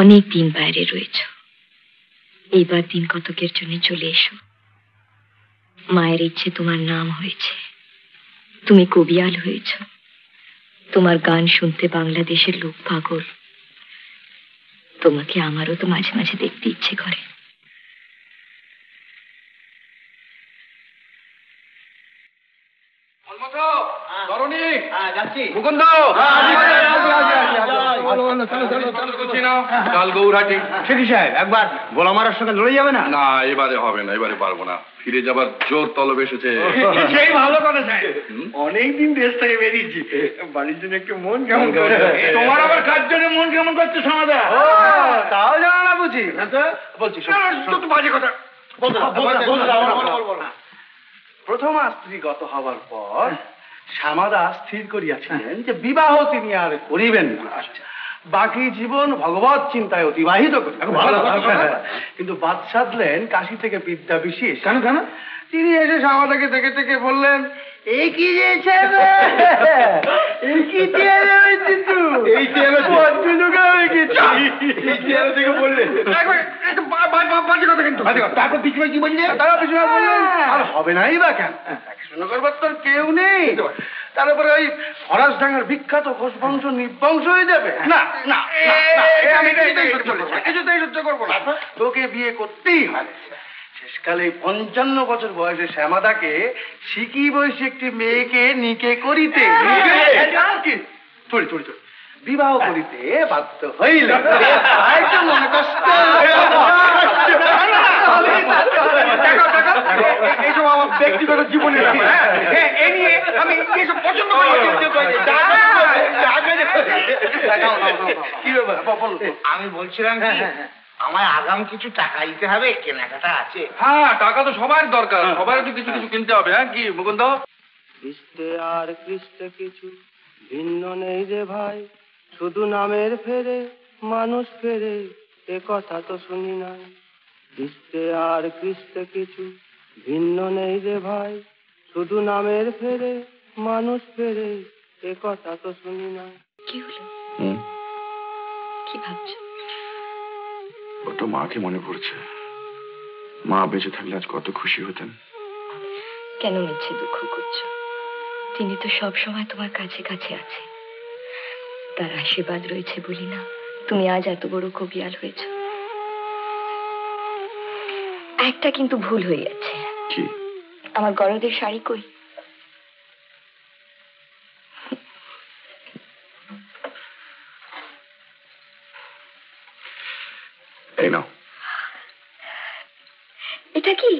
অনেক দিন বাইরে রয়েছ, এইবার দিন কতকের জন্য চলে এসো। মায়ের ইচ্ছে তোমার নাম হয়েছে, তুমি কবিয়াল হয়েছ। তোমার গান শুনতে বাংলাদেশের লোক পাগল। তোমাকে আমারও তো মাঝে মাঝে দেখতে ইচ্ছে করে। কাল গৌরহাটি সেটি সাহেব একবার গোলা মারার সঙ্গে লড়ে যাবে না? না, এবারে হবে না, এবারে পারবো না। ফিরে যাবার জোর তলব এসেছে। সেই ভালো কথা সাহেব, অনেকদিন দেশ থেকে বেরিয়েছি, বাড়ির জন্য একটু মন কেমন করে। তোমার আবার কার জন্য মন কেমন করছে সমাদা? তাও জানা না বুঝি। বলছি বাজে কথা প্রথমা স্ত্রী গত হবার পর শ্যামাদা স্থির করিয়াছিলেন যে বিবাহ তিনি আর করিবেন না, বাকি জীবন ভগবত চিন্তায় অতিবাহিত করিবেন। কিন্তু বাদ সাধলেন কাশী থেকে বিদ্যা বিশেষ। কেন কেন? তিনি এসে শ্যামাদাকে দেখে থেকে বললেন, এই কি যে এই কি চেয়ারে হয়েছে তুই? এই চেয়ারে ভদ্রলোকা হয়ে গেছে। এই চেয়ারে থেকে বললেন তারপর পিছনে কি বললেন? তারা পিছনে বললেন আর হবে নাই বা কেন, দেখাশোনা করবার তোর কেউ নেই। তারপরে ওই ফরাসডাঙ্গার বিখ্যাত ঘোষ বংশ নির্বংশ হয়ে যাবে। না না, কিছুতেই সহ্য করবো না, তোকে বিয়ে করতেই হবে। শেষকালে 55 বছর বয়সে শ্যামাদাকে শিখি বয়সী একটি মেয়েকে নিকে করিতে বিবাহ করিতে বাধ্য হইল। মনে কষ্ট এইসব আমার ব্যক্তিগত জীবনের এ নিয়ে আমি এসব পছন্দ করি। আমি বলছিলাম আমায় আগাম কিছু টাকা দিতে হবে, কেনাকাটা আছে। হ্যাঁ, টাকা তো সবার দরকার, সবার তো কিছু কিছু কিনতে হবে। হ্যাঁ, কি মুকুন্দ? খ্রিস্টে আর খ্রিস্টে কিছু ভিন্ন নেই রে ভাই, শুধু নামের ফেরে মানুষ ফেরে, এ কথা তো শুনি নাই। খ্রিস্টে আর খ্রিস্টে কিছু ভিন্ন নেই রে ভাই, শুধু নামের ফেরে মানুষ ফেরে, এ কথা তো শুনি নাই। কি হলো? কি ভাবছো? ওটা মাকে মনে পড়ছে। মা বেঁচে থাকলে আজ কত খুশি হতেন। কেন মিছে দুঃখ করছো? তিনি তো সব সময় তোমার কাছে কাছে আছে। তার আশীর্বাদ রয়েছে বলি না তুমি আজ এত বড় কবিয়াল হয়েছ। একটা কিন্তু ভুল হয়ে যাচ্ছে। কি? আমার গরদের শাড়ি কই? এই নাও। এটা কি?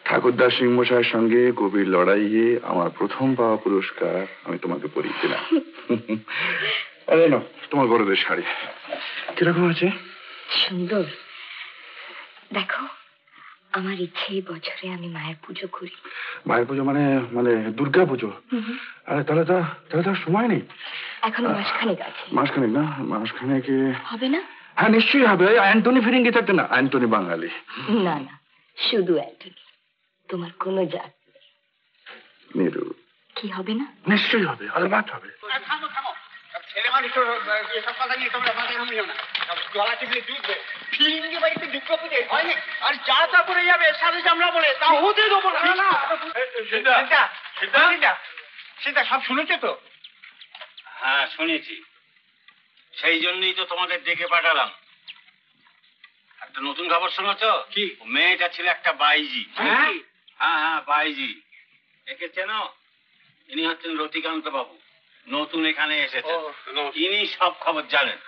ঠাকুরদাস সিং মশাইয়ের সঙ্গে কবির লড়াইয়ে আমার প্রথম পাওয়া পুরস্কার আমি তোমাকে পরিয়ে দিলাম। আরে নাও তোমার গরদের শাড়ি। কিরকম আছে? সুন্দর। দেখো, আমার ইচ্ছে এই বছরে আমি মায়ের পুজো করি। মায়ের পুজো মানে মানে দুর্গা পুজো? আরে তাহলে তো সময় নেই। এখনো মাসখানেক আছে। মাসখানেক না? মাসখানেক হবে না? হ্যাঁ, নিশ্চয়ই হবে। অ্যান্টনি ফিরিঙ্গি থাকতে না? অ্যান্টনি বাঙালি। না না, শুধু অ্যান্টনি। তোমার কোনো জাত নেই। নিরু কি হবে না? নিশ্চয়ই হবে, আলবাত হবে। ছেলে মানুষ এসব কথা নিয়ে তোমরা মাথা ঘামিও না। গলা টিপলে ডুববে। ফিরিঙ্গি বাড়িতে দুর্গা পুজো হয় না, আর যা তা করে যাবে সাথে চামড়া বলে তা হতে দেবো না। সেটা সব শুনেছে তো? হ্যাঁ, শুনেছি। সেই জন্যই তো তোমাদের ডেকে পাঠালাম। একটা নতুন খবর শোনাছ? কি? মেয়েটা ছিল একটা বাইজি। হ্যাঁ হ্যাঁ, বাইজি। একে চেনো? ইনি হচ্ছেন রতিকান্ত বাবু, নতুন এখানে এসেছেন। ইনি সব খবর জানেন।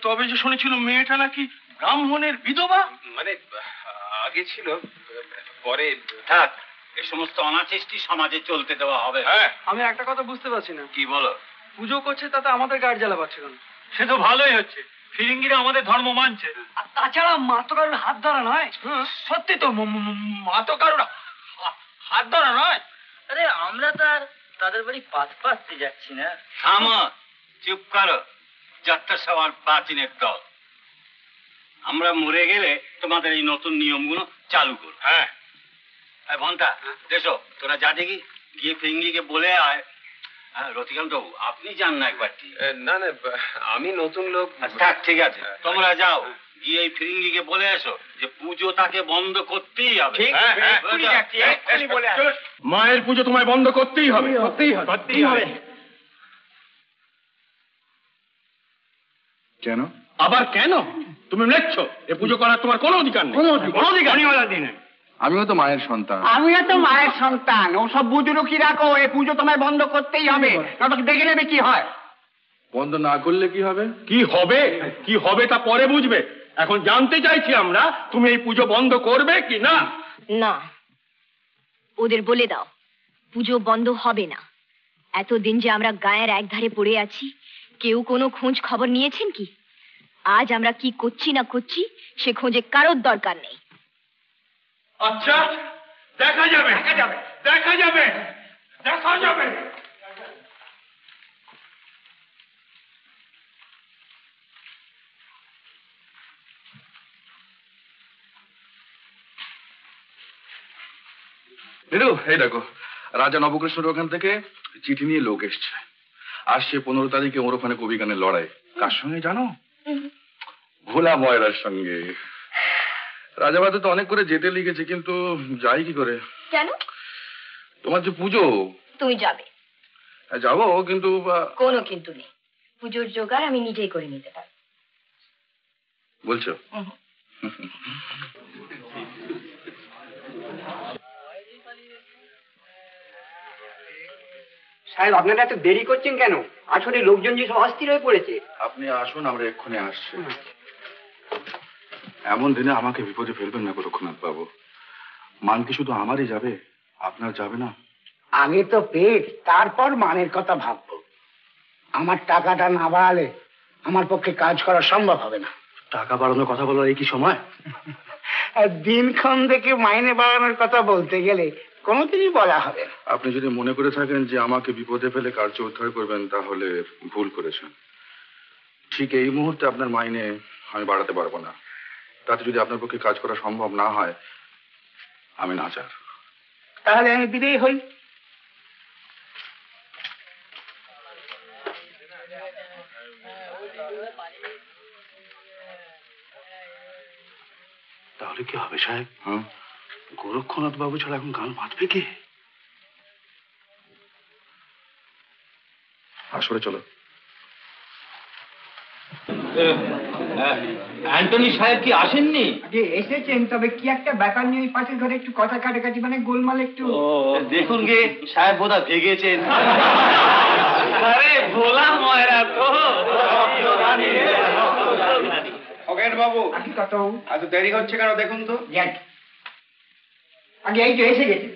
তবে যে শুনেছিল মেয়েটা নাকি ব্রাহ্মণের বিধবা। মানে আগে ছিল, পরে থাক। এ সমস্ত অনাচেষ্টি সমাজে চলতে দেওয়া হবে। হ্যাঁ, আমি একটা কথা বুঝতে পারছি না। কি বলো? পুজো করছে তাতে আমাদের গাড় জ্বালা পাচ্ছে কেন? সে তো ভালোই হচ্ছে, ফিরিঙ্গিরা আমাদের ধর্ম মানছে। আর তাছাড়া মা তো কারোর হাত ধরা নয়। সত্যি তো, মা তো কারোর হাত ধরা নয়। আরে আমরা তো আর তাদের বাড়ি পাত পাততে যাচ্ছি না। থামো, চুপ করো। যাত্রা সবার প্রাচীনের দল। আমরা মরে গেলে তোমাদের এই নতুন নিয়মগুলো চালু করো। হ্যাঁ, ভন্টা দেশো, তোরা যা দেখি গিয়ে ফিরিঙ্গিকে বলে আয় রতিকান্ত বাবু, আপনি যান না একবার। না না, আমি নতুন লোক। থাক, ঠিক আছে, তোমরা যাও, গিয়ে এই ফিরিঙ্গিকে বলে আসো যে পুজো তাকে বন্ধ করতেই হবে। মায়ের পুজো তোমায় বন্ধ করতেই হবে, করতেই হবে, করতেই হবে। কেন? আবার কেন? তুমি লেখছো এ পুজো করার তোমার কোনো অধিকার নেই। কোনো অধিকার নেই। আমিও তো মায়ের সন্তান। আমিও তো মায়ের সন্তান। ওসব বুঝলো কি রাখো, এই পুজো তোমায় বন্ধ করতেই হবে, নয়তো দেখে নেবে কি হয়। বন্ধ না করলে কি হবে? কি হবে, কি হবে তা পরে বুঝবে। এখন জানতে চাইছি আমরা, তুমি এই পুজো বন্ধ করবে কি না? না, ওদের বলে দাও পুজো বন্ধ হবে না। এতদিন যে আমরা গায়ের একধারে পড়ে আছি, কেউ কোনো খোঁজ খবর নিয়েছেন কি? আজ আমরা কি করছি না করছি সে খোঁজে কারোর দরকার নেই। আচ্ছা, দেখা যাবে, দেখা যাবে, দেখা যাবে, দেখা যাবে। নীলু, এই দেখো, রাজা নবকৃষ্ণের ওখান থেকে চিঠি নিয়ে লোক এসছে। আসছে 15 তারিখে ওর ওখানে কবি গানের লড়াই। কার সঙ্গে জানো? ভোলা ময়রার সঙ্গে। রাজাবাদে তো অনেক করে যেতে লিখেছে, কিন্তু যাই কি করে? কেন? তোমার যে পুজো। তুমি যাবে? যাবো, কিন্তু কোনো কিন্তু নেই। পুজোর জোগাড় আমি নিজেই করে নিতে পারবো। বলছো? সাহেব, আপনারা এত দেরি করছেন কেন? আসলে লোকজন যে সব অস্থির হয়ে পড়েছে। আপনি আসুন, আমরা এক্ষুনি আসছি। এমন দিনে আমাকে বিপদে ফেলবেন না গোরক্ষনাথ বাবু। মান কি শুধু আমারই যাবে, আপনার যাবে না? আগে তো পেট, তারপর মানের কথা ভাববো। আমার টাকাটা না বাড়ালে আমার পক্ষে কাজ করা সম্ভব হবে না। টাকা বাড়ানোর কথা বলার এই কি সময়? দিনক্ষণ থেকে মাইনে বাড়ানোর কথা বলতে গেলে কোনোদিনই বলা হবে না। আপনি যদি মনে করে থাকেন যে আমাকে বিপদে ফেলে কার্য উদ্ধার করবেন, তাহলে ভুল করেছেন। ঠিক এই মুহূর্তে আপনার মাইনে আমি বাড়াতে পারবো না। তাতে যদি আপনার পক্ষে কাজ করা সম্ভব না হয়, আমি নাচার। তাহলে আমি বিদেয় হই। তাহলে কি হবে সাহেব? গোরক্ষনাথ বাবু ছাড়া এখন গান বাঁধবে কে? আসলে চলো। অ্যান্টনি সাহেব কি আসেননি? যে এসেছেন, তবে কি একটা ব্যাপার নিয়ে ওই পাশের ঘরে একটু কথা কাটাকাটি, মানে গোলমাল একটু। দেখুন গে, সাহেব বোধহয় ভেগেছেন। আরে ভোলা ময়রা তো। খগেন বাবু, আগে কত এত দেরি হচ্ছে কেন দেখুন তো। আগে এই তো এসে গেছে।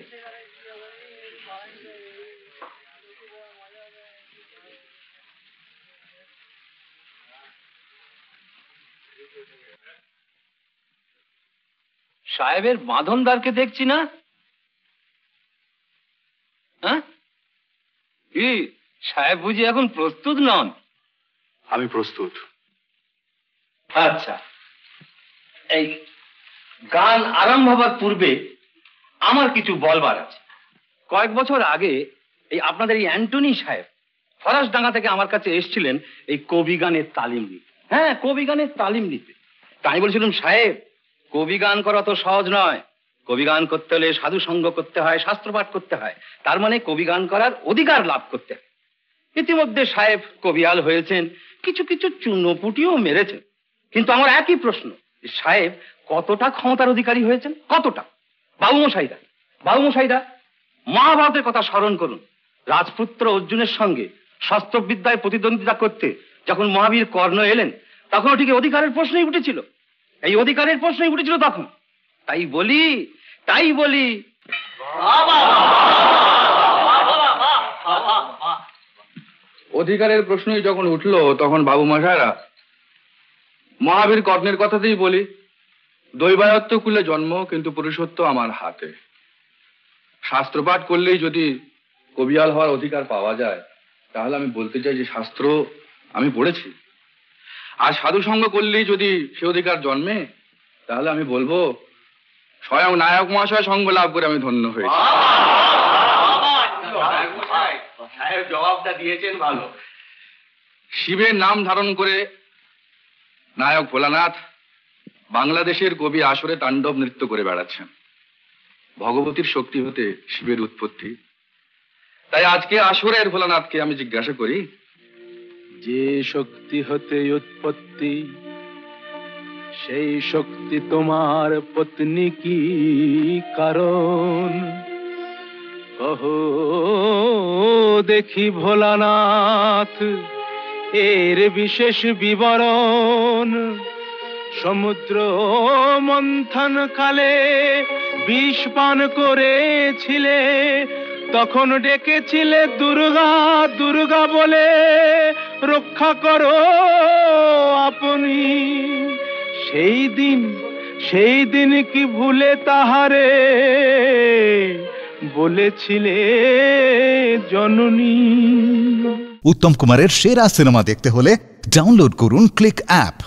সাহেবের বাঁধনদারকে দেখছি না। হ্যাঁ, কি সাহেব বুঝি এখন প্রস্তুত নন? আমি প্রস্তুত। আচ্ছা, এই গান আরম্ভ হবার পূর্বে আমার কিছু বলবার আছে। কয়েক বছর আগে এই আপনাদের এই অ্যান্টনি সাহেব ফরাসডাঙ্গা থেকে আমার কাছে এসেছিলেন এই কবি গানের তালিম নিতে। হ্যাঁ, কবি গানের তালিম নিতে। তাই বলছিলাম, সাহেব কবি গান করা তো সহজ নয়। কবি গান করতে হলে সাধু সঙ্গ করতে হয়, শাস্ত্রপাঠ করতে হয়। তার মানে কবি গান করার অধিকার লাভ করতে হয়। ইতিমধ্যে সাহেব কবিয়াল হয়েছেন, কিছু কিছু চূর্ণপুটিও মেরেছেন। কিন্তু আমার একই প্রশ্ন, সাহেব কতটা ক্ষমতার অধিকারী হয়েছেন? কতটা? বাবুমশাইরা মহাভারতের কথা স্মরণ করুন। রাজপুত্র অর্জুনের সঙ্গে শস্ত্রবিদ্যায় প্রতিদ্বন্দ্বিতা করতে যখন মহাবীর কর্ণ এলেন, তখনও ঠিক অধিকারের প্রশ্নই উঠেছিল। এই অধিকারের প্রশ্নই উঠেছিল তখন। তাই বলি অধিকারের প্রশ্নই যখন উঠলো, তখন বাবু মশাইরা মহাবীর কর্ণের কথাতেই বলি, দৈবায়ত্ত কুলে জন্ম, কিন্তু পুরুষত্ব আমার হাতে। শাস্ত্রপাঠ করলেই যদি কবিয়াল হওয়ার অধিকার পাওয়া যায়, তাহলে আমি বলতে চাই যে শাস্ত্র আমি পড়েছি। আর সাধু সঙ্গ করলেই যদি সে অধিকার জন্মে, তাহলে আমি বলবো স্বয়ং নায়ক মহাশয় সঙ্গ লাভ করে আমি ধন্য হয়েছি। সাহেব জবাবটা দিয়েছেন ভালো। শিবের নাম ধারণ করে নায়ক ভোলানাথ বাংলাদেশের কবি আসরে তাণ্ডব নৃত্য করে বেড়াচ্ছেন। ভগবতীর শক্তি হতে শিবের উৎপত্তি। তাই আজকে আসরের ভোলানাথকে আমি জিজ্ঞাসা করি, যে শক্তি হতে উৎপত্তি সেই শক্তি তোমার পত্নী কি কারণ? ওহো দেখি ভোলানাথ এর বিশেষ বিবরণ। সমুদ্র মন্থন কালে বিষ পান করেছিলে, তখন ডেকেছিলে দুর্গা দুর্গা বলে, রক্ষা করো আপনি। সেই দিন কি ভুলে তাহারে বলেছিলে জননী? উত্তম কুমারের সেরা সিনেমা দেখতে হলে ডাউনলোড করুন ক্লিক অ্যাপ।